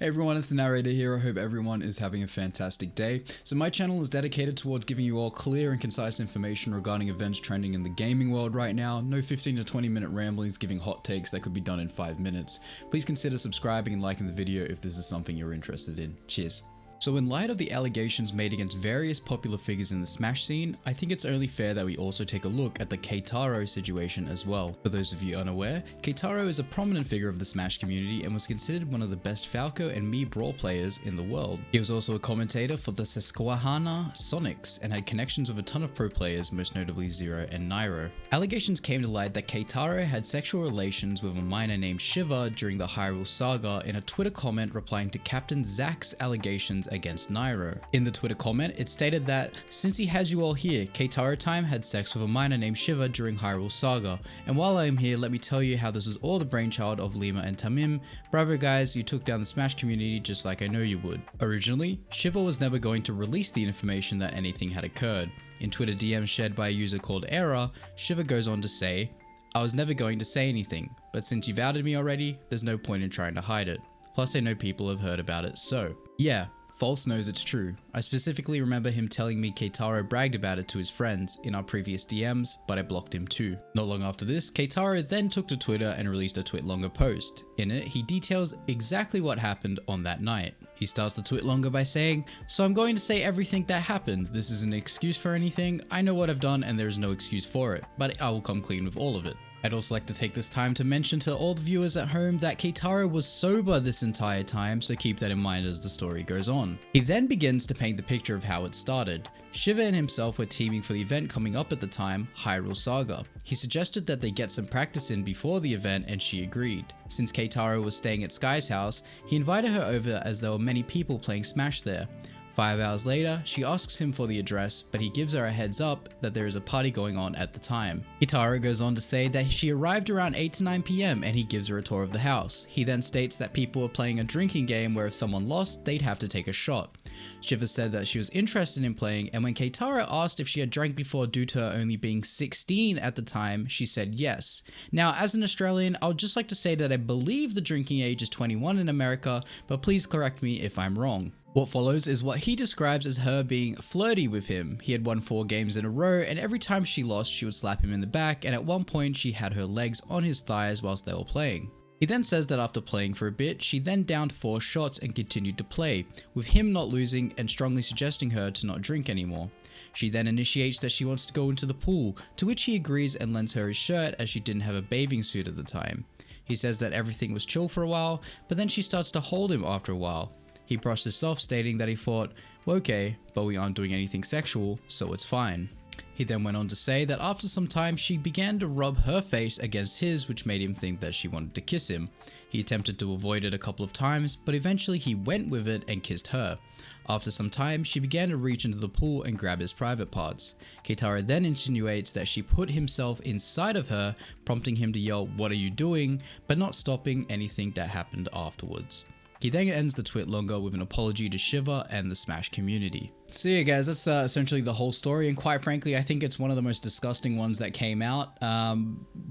Hey everyone, it's the narrator here. I hope everyone is having a fantastic day. So my channel is dedicated towards giving you all clear and concise information regarding events trending in the gaming world right now. No 15 to 20 minute ramblings giving hot takes that could be done in 5 minutes. Please consider subscribing and liking the video if this is something you're interested in. Cheers. So in light of the allegations made against various popular figures in the Smash scene, I think it's only fair that we also take a look at the Keitaro situation as well. For those of you unaware, Keitaro is a prominent figure of the Smash community and was considered one of the best Falco and Mii Brawl players in the world. He was also a commentator for the Susquehanna Sonics and had connections with a ton of pro players, most notably Zero and Nairo. Allegations came to light that Keitaro had sexual relations with a minor named Shiva during the Hyrule Saga in a Twitter comment replying to Captain Zack's allegations against Nairo. In the Twitter comment, it stated that, "Since he has you all here, Keitaro Time had sex with a minor named Shiva during Hyrule Saga, and while I am here, let me tell you how this was all the brainchild of Lima and Tamim. Bravo guys, you took down the Smash community just like I know you would." Originally, Shiva was never going to release the information that anything had occurred. In Twitter DMs shared by a user called Error, Shiva goes on to say, "I was never going to say anything, but since you've outed me already, there's no point in trying to hide it. Plus I know people have heard about it, so yeah." False knows it's true. I specifically remember him telling me Keitaro bragged about it to his friends in our previous DMs, but I blocked him too. Not long after this, Keitaro then took to Twitter and released a TwitLonger post. In it, he details exactly what happened on that night. He starts the TwitLonger by saying, "So I'm going to say everything that happened. This isn't an excuse for anything. I know what I've done and there is no excuse for it, but I will come clean with all of it." I'd also like to take this time to mention to all the viewers at home that Keitaro was sober this entire time, so keep that in mind as the story goes on. He then begins to paint the picture of how it started. Shiva and himself were teaming for the event coming up at the time, Hyrule Saga. He suggested that they get some practice in before the event and she agreed. Since Keitaro was staying at Sky's house, he invited her over as there were many people playing Smash there. 5 hours later, she asks him for the address, but he gives her a heads up that there is a party going on at the time. Keitaro goes on to say that she arrived around 8 to 9 PM and he gives her a tour of the house. He then states that people were playing a drinking game where if someone lost, they'd have to take a shot. Shiva said that she was interested in playing, and when Keitaro asked if she had drank before due to her only being 16 at the time, she said yes. Now, as an Australian, I would just like to say that I believe the drinking age is 21 in America, but please correct me if I'm wrong. What follows is what he describes as her being flirty with him. He had won 4 games in a row, and every time she lost, she would slap him in the back, and at one point she had her legs on his thighs whilst they were playing. He then says that after playing for a bit, she then downed 4 shots and continued to play, with him not losing and strongly suggesting her to not drink anymore. She then initiates that she wants to go into the pool, to which he agrees and lends her his shirt as she didn't have a bathing suit at the time. He says that everything was chill for a while, but then she starts to hold him after a while. He brushed this off, stating that he thought, well, okay, but we aren't doing anything sexual, so it's fine. He then went on to say that after some time, she began to rub her face against his, which made him think that she wanted to kiss him. He attempted to avoid it a couple of times, but eventually he went with it and kissed her. After some time, she began to reach into the pool and grab his private parts. Keitaro then insinuates that she put himself inside of her, prompting him to yell, "What are you doing?" but not stopping anything that happened afterwards. He then ends the TwitLonger with an apology to Shiva and the Smash community. So yeah guys, that's essentially the whole story, and quite frankly I think it's one of the most disgusting ones that came out,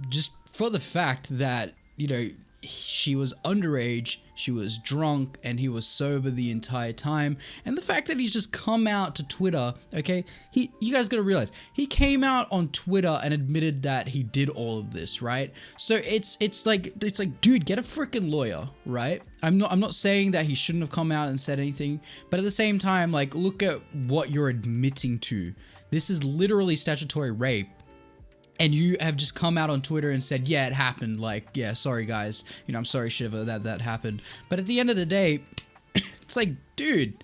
just for the fact that, you know, she was underage, she was drunk, and he was sober the entire time. And the fact that he's just come out to Twitter, okay, you guys gotta realize, he came out on Twitter and admitted that he did all of this, right? So it's like, dude, get a freaking lawyer, right? I'm not saying that he shouldn't have come out and said anything, but at the same time, like, look at what you're admitting to. This is literally statutory rape. And you have just come out on Twitter and said, yeah, it happened. Like, yeah, sorry guys. You know, I'm sorry, Shiva, that happened. But at the end of the day, it's like, dude,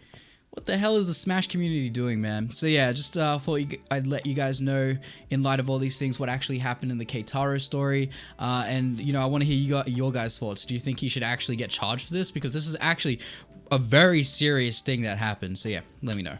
what the hell is the Smash community doing, man? So yeah, just thought I'd let you guys know, in light of all these things, what actually happened in the Keitaro story. And, you know, I want to hear your guys' thoughts. Do you think he should actually get charged for this? Because this is actually a very serious thing that happened. So yeah, let me know.